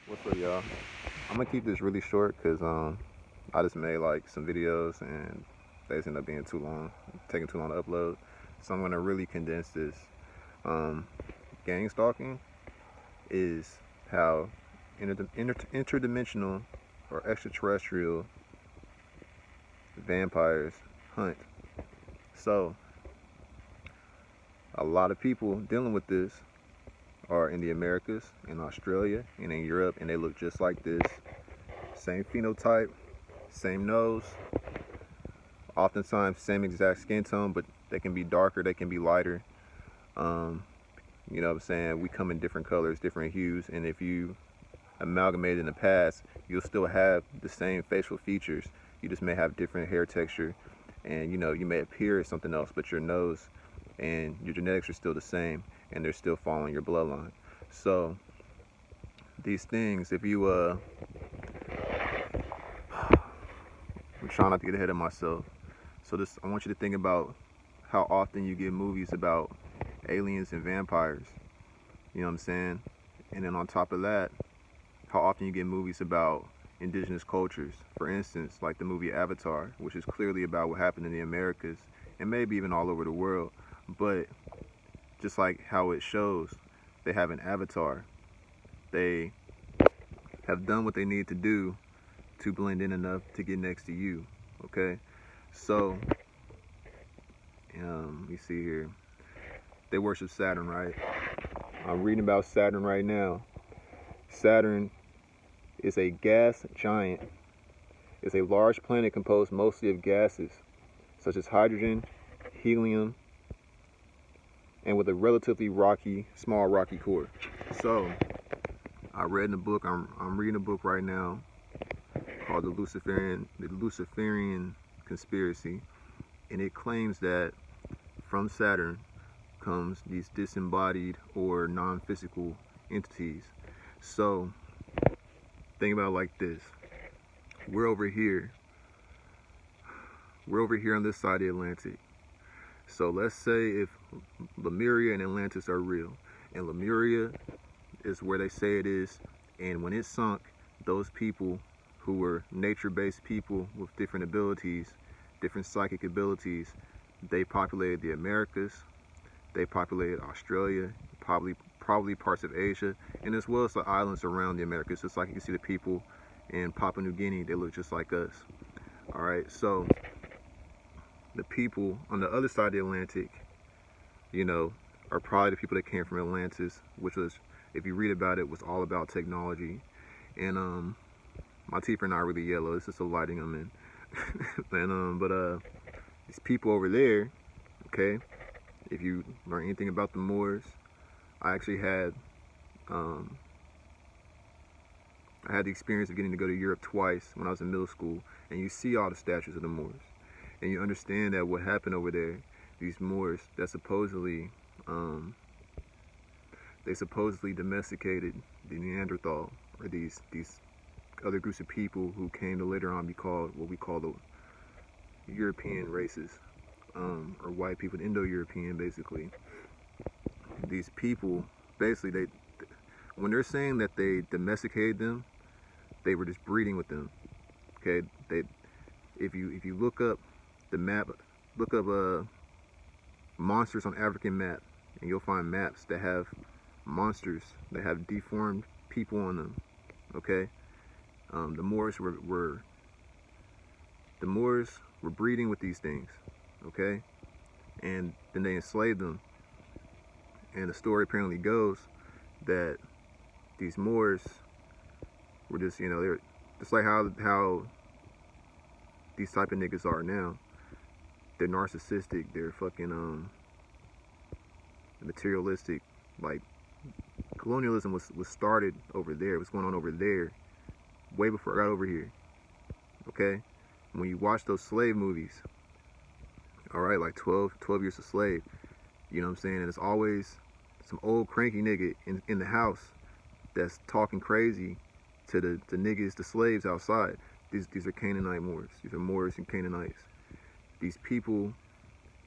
What's up, y'all? I'm gonna keep this really short because I just made like some videos and they just end up being too long, taking too long to upload. So I'm gonna really condense this. Um, Gang stalking is how interdimensional or extraterrestrial vampires hunt. So a lot of people dealing with this are in the Americas, in Australia, and in Europe, and they look just like this. Same phenotype, same nose, oftentimes same exact skin tone, but they can be darker, they can be lighter. Um, you know what I'm saying? We come in different colors, different hues, and if you amalgamate in the past, you'll still have the same facial features. You just may have different hair texture, and you may appear as something else, but your nose and your genetics are still the same, and they're still following your bloodline. So these things, if you I'm trying not to get ahead of myself. So this, I want you to think about how often you get movies about aliens and vampires. You know what I'm saying? And then on top of that, how often you get movies about indigenous cultures. For instance, like the movie Avatar, which is clearly about what happened in the Americas and maybe even all over the world. But just like how it shows, they have an avatar. They have done what they need to do to blend in enough to get next to you. Okay? So, let me see here. They worship Saturn, right? I'm reading about Saturn right now. Saturn is a gas giant. It's a large planet composed mostly of gases, such as hydrogen, helium, and with a relatively small rocky core. So, I read in a book, I'm reading a book right now called The Luciferian Conspiracy, and it claims that from Saturn comes these disembodied or non-physical entities. So, think about it like this. We're over here on this side of the Atlantic. So let's say if Lemuria and Atlantis are real, and Lemuria is where they say it is, and when it sunk, those people who were nature-based people with different abilities, different psychic abilities, they populated the Americas, they populated Australia, probably parts of Asia, and as well as the islands around the Americas. Just like you can see the people in Papua New Guinea, they look just like us. All right, so the people on the other side of the Atlantic, are probably the people that came from Atlantis, which was, if you read about it, was all about technology. And my teeth are not really yellow; it's just the lighting I'm in. But these people over there, okay. If you learn anything about the Moors, I actually had the experience of getting to go to Europe twice when I was in middle school, and you see all the statues of the Moors, and you understand that what happened over there, these Moors that supposedly domesticated the Neanderthal, or these other groups of people who came to later on be called what we call the European races, or white people, Indo-European basically. These people, basically, when they're saying that they domesticated them, they were just breeding with them. Okay, if you look up the map, look up monsters on African map, and you'll find maps that have monsters that have deformed people on them. Okay, the Moors were breeding with these things. Okay, and then they enslaved them. And the story apparently goes that these Moors were just, they're just like how these type of niggas are now. They're narcissistic. They're fucking materialistic. Like, colonialism was started over there. It was going on over there way before it got over here. Okay, when you watch those slave movies, all right, like 12 Years a Slave, you know what I'm saying? And it's always some old cranky nigga in the house that's talking crazy to the niggas, the slaves outside. These are Canaanite Moors. These are Moors and Canaanites. These people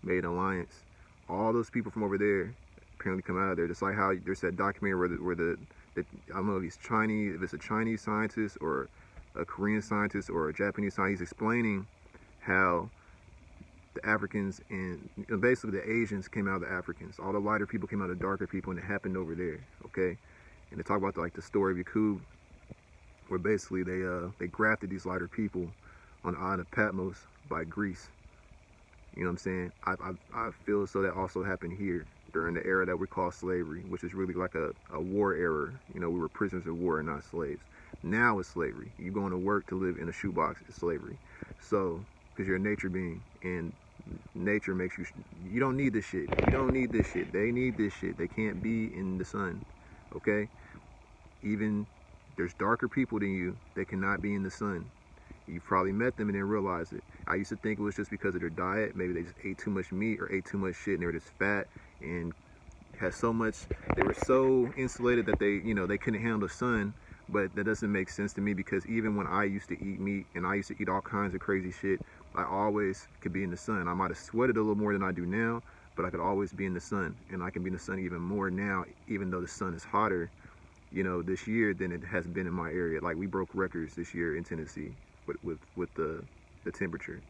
made an alliance. All those people from over there apparently come out of there. Just like how there's that documentary where the that, I don't know if he's Chinese, if it's a Chinese scientist or a Korean scientist or a Japanese scientist. He's explaining how the Africans and basically the Asians came out of the Africans. All the lighter people came out of the darker people, and it happened over there, okay? And they talk about like the story of Yakub, where basically they grafted these lighter people on the island of Patmos by Greece. You know what I'm saying? I feel as though that also happened here during the era that we call slavery, which is really like a war era. You know, we were prisoners of war and not slaves. Now it's slavery. You going to work to live in a shoebox is slavery. So, because you're a nature being, and nature makes you don't need this shit. You don't need this shit. They need this shit. They can't be in the sun, okay? Even there's darker people than you, they cannot be in the sun. You've probably met them and didn't realize it. I used to think it was just because of their diet. Maybe they just ate too much meat or ate too much shit and they were just fat and had so much, they were so insulated that they, you know, they couldn't handle the sun. But that doesn't make sense to me, because even when I used to eat meat and I used to eat all kinds of crazy shit, I always could be in the sun. I might have sweated a little more than I do now, but I could always be in the sun. And I can be in the sun even more now, even though the sun is hotter, you know, this year than it has been in my area. Like, we broke records this year in Tennessee with the temperature.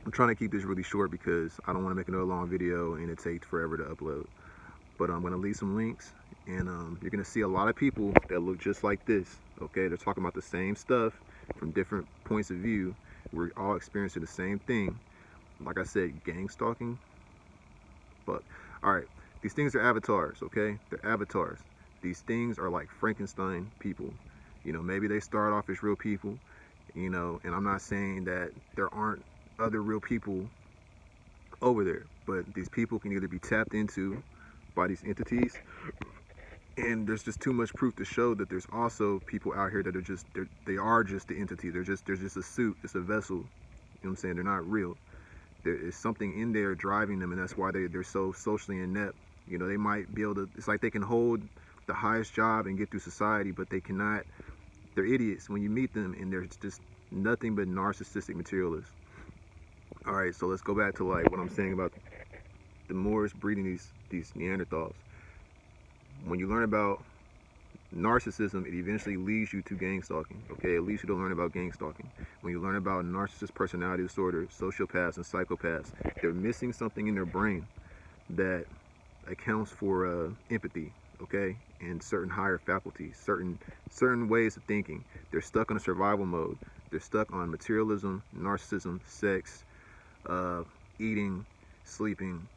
I'm trying to keep this really short because I don't want to make another long video and it takes forever to upload. But I'm going to leave some links, and you're going to see a lot of people that look just like this, okay? They're talking about the same stuff from different points of view. We're all experiencing the same thing. Like I said, gang stalking. Fuck. All right, these things are avatars, okay? They're avatars. These things are like Frankenstein people. You know, maybe they start off as real people, you know, and I'm not saying that there aren't other real people over there, but these people can either be tapped into by these entities, and there's just too much proof to show that there's also people out here that are just, they are just the entity. They're just a suit, it's a vessel. You know what I'm saying? They're not real. There is something in there driving them, and that's why they're so socially inept. You know, they might be able to, it's like they can hold the highest job and get through society, but they cannot, they're idiots when you meet them, and they're just nothing but narcissistic materialists. All right, so let's go back to like what I'm saying about the Moors breeding these Neanderthals. When you learn about narcissism, it eventually leads you to gang stalking, okay? It leads you to learn about gang stalking. When you learn about narcissist personality disorder, sociopaths and psychopaths, they're missing something in their brain that accounts for empathy, okay? And certain higher faculties, certain ways of thinking. They're stuck on a survival mode. They're stuck on materialism, narcissism, sex, eating, sleeping.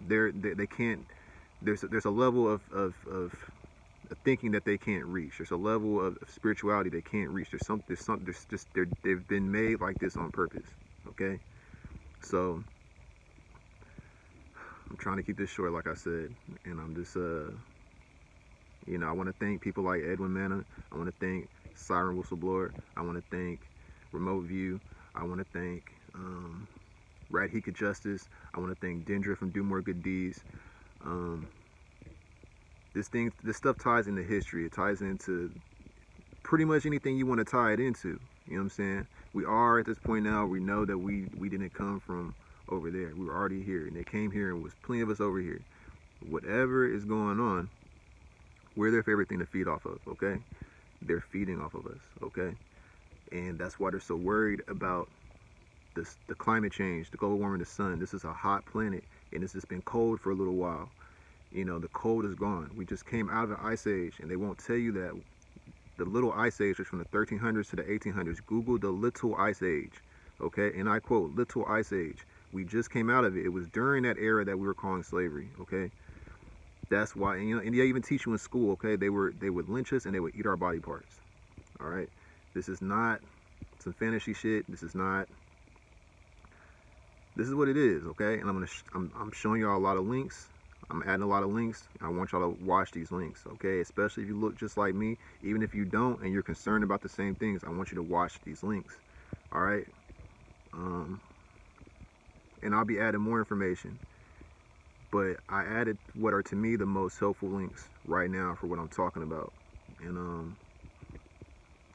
They can't. There's a level of thinking that they can't reach. There's a level of spirituality they can't reach. They've been made like this on purpose. Okay, so I'm trying to keep this short, like I said, and I'm just you know, I want to thank people like Edwin Manna. I want to thank Siren Whistleblower. I want to thank Remote View. I want to thank Radhica Justice. I want to thank Dendra from Domoregooddeeds. This stuff ties into history. It ties into pretty much anything you want to tie it into. You know what I'm saying? We are at this point now. We know that we didn't come from over there. We were already here, and they came here, and was plenty of us over here. Whatever is going on, we're their favorite thing to feed off of. Okay, they're feeding off of us. Okay, and that's why they're so worried about the climate change, the global warming, the sun. This is a hot planet, and it's just been cold for a little while. You know, the cold is gone. We just came out of the ice age, and they won't tell you that the little ice age is from the 1300s to the 1800s. Google the little ice age, okay? And I quote, little ice age. We just came out of it. It was during that era that we were calling slavery, okay? That's why, and, you know, and they even teach you in school, okay? They would lynch us and they would eat our body parts, all right? This is not some fantasy shit. This is not. This is what it is, okay? And I'm showing y'all a lot of links. I'm adding a lot of links. I want y'all to watch these links, okay? Especially if you look just like me. Even if you don't and you're concerned about the same things, I want you to watch these links, all right? And I'll be adding more information. But I added what are, to me, the most helpful links right now for what I'm talking about. And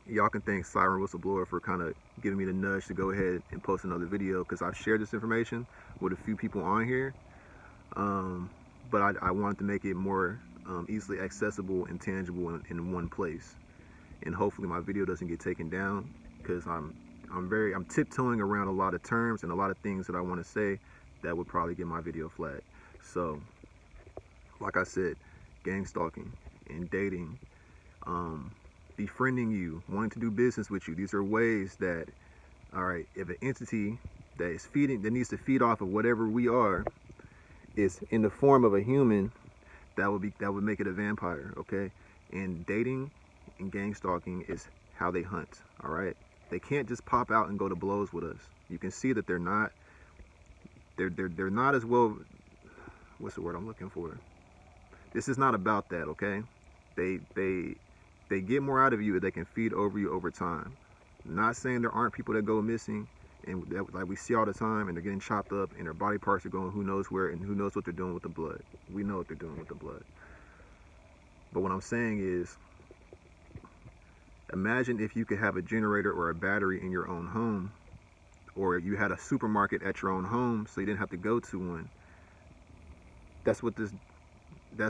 y'all can thank Siren Whistleblower for kind of giving me the nudge to go ahead and post another video, because I've shared this information with a few people on here. but I wanted to make it more easily accessible and tangible in one place. And hopefully my video doesn't get taken down, because I'm tiptoeing around a lot of terms and a lot of things that I want to say that would probably get my video flagged. So, like I said, gang stalking and dating, befriending you, wanting to do business with you. These are ways that, all right, if an entity that needs to feed off of whatever we are is in the form of a human, that would make it a vampire, okay? And dating and gang stalking is how they hunt, all right? They can't just pop out and go to blows with us. You can see that they're not as well, what's the word I'm looking for? This is not about that, okay? They get more out of you if they can feed over you over time. I'm not saying there aren't people that go missing and that, like we see all the time, and they're getting chopped up and their body parts are going who knows where, and who knows what they're doing with the blood. We know what they're doing with the blood. But what I'm saying is, imagine if you could have a generator or a battery in your own home, or you had a supermarket at your own home so you didn't have to go to one. That's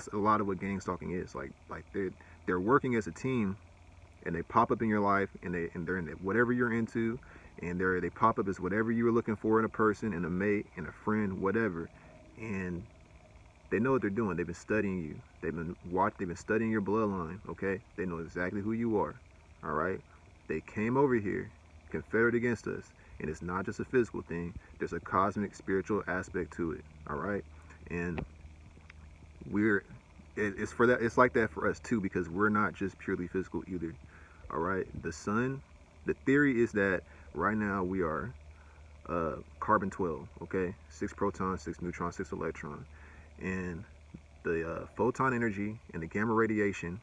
a lot of what gang stalking is. Like they're working as a team, and they pop up in your life, and they're in whatever you're into, and they pop up as whatever you were looking for in a person, in a mate, in a friend, whatever. And they know what they're doing. They've been studying you. They've been studying your bloodline, okay? They know exactly who you are, all right? They came over here, confederate against us, and it's not just a physical thing. There's a cosmic, spiritual aspect to it, all right? And it's like that for us too, because we're not just purely physical either, all right? The sun, the theory is that right now we are carbon 12, okay? 6 protons, 6 neutrons, 6 electrons. And the photon energy and the gamma radiation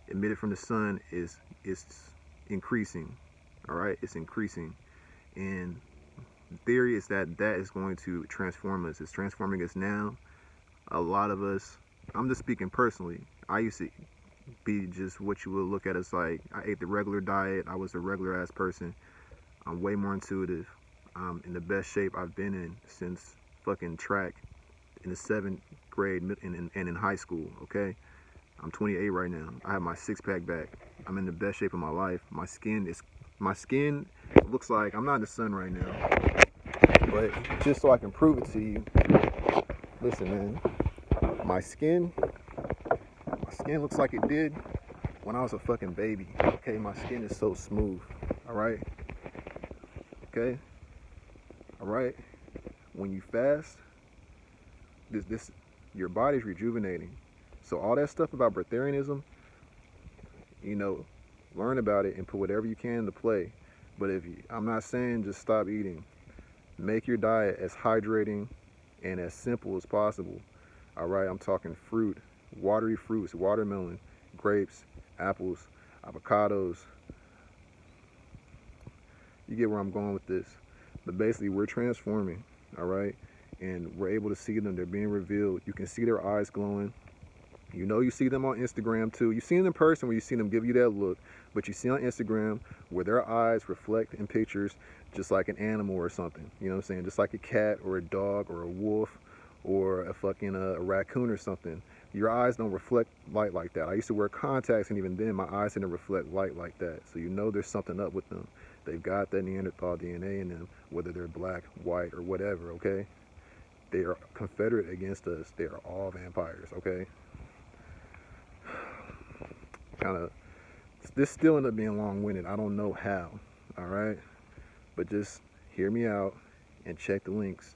emitted from the sun is increasing, all right? It's increasing. And the theory is that is going to transform us. It's transforming us now. A lot of us, I'm just speaking personally, I used to be just what you would look at as like, I ate the regular diet. I was a regular ass person. I'm way more intuitive. I'm in the best shape I've been in since fucking track in the 7th grade and in high school, okay? I'm 28 right now. I have my 6-pack back. I'm in the best shape of my life. My skin looks like, I'm not in the sun right now, but just so I can prove it to you, listen, man, my skin looks like it did when I was a fucking baby, okay? My skin is so smooth, all right? Okay? All right? When you fast, your body's rejuvenating. So all that stuff about breatharianism, learn about it and put whatever you can into play. But I'm not saying just stop eating. Make your diet as hydrating and as simple as possible. All right, I'm talking fruit, watery fruits, watermelon, grapes, apples, avocados. You get where I'm going with this. But basically, we're transforming, all right? And we're able to see them. They're being revealed. You can see their eyes glowing. You see them on Instagram too. You see them in person where you see them give you that look, but you see on Instagram where their eyes reflect in pictures just like an animal or something. You know what I'm saying? Just like a cat or a dog or a wolf or a fucking a raccoon or something. Your eyes don't reflect light like that. I used to wear contacts, and even then my eyes didn't reflect light like that. So there's something up with them. They've got that Neanderthal DNA in them, whether they're black, white, or whatever, okay? They are confederate against us. They are all vampires, okay? This still ended up being long-winded. I don't know how, all right? But just hear me out and check the links,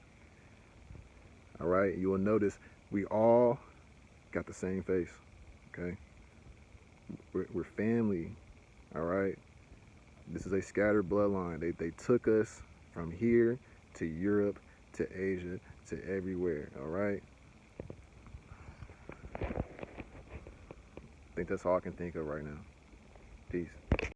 all right? You will notice we all got the same face, okay? We're family, all right? This is a scattered bloodline. They took us from here to Europe to Asia to everywhere, all right? I think that's all I can think of right now. Peace.